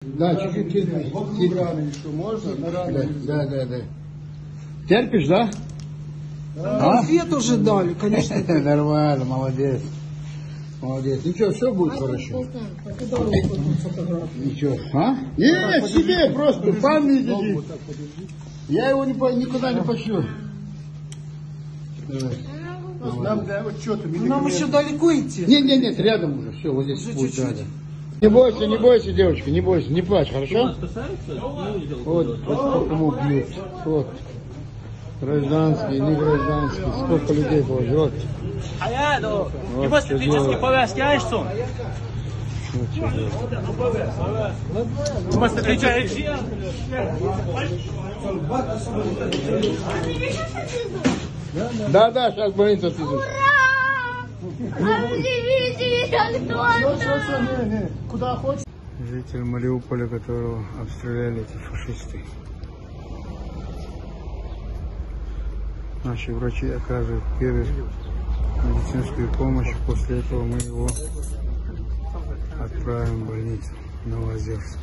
Да, чуть-чуть терпишь. Вокруг раны еще можно? На раны Да. Терпишь, да? Конфет уже дали, конечно. Нормально, молодец. Молодец. Ничего, все будет хорошо. Ничего. А? Не, себе просто память иди. Я его никуда не пошлю. Давай. Нам для отчета. Нам еще далеко идти. Нет, рядом уже. Все, вот здесь Уже будет чуть-чуть. рядом. Не бойся, девочка, не бойся, не плачь, хорошо? Вот сколько ему бьют. Вот. Гражданский, не гражданский, сколько людей положили. Вот. Не можешь критически повязки, а что? Может, отвечаешь? Да, сейчас в больницу отвезут. Куда хочешь? Житель Мариуполя, которого обстреляли эти фашисты. Наши врачи оказывают первую медицинскую помощь. После этого мы его отправим в больницу Новоозерск.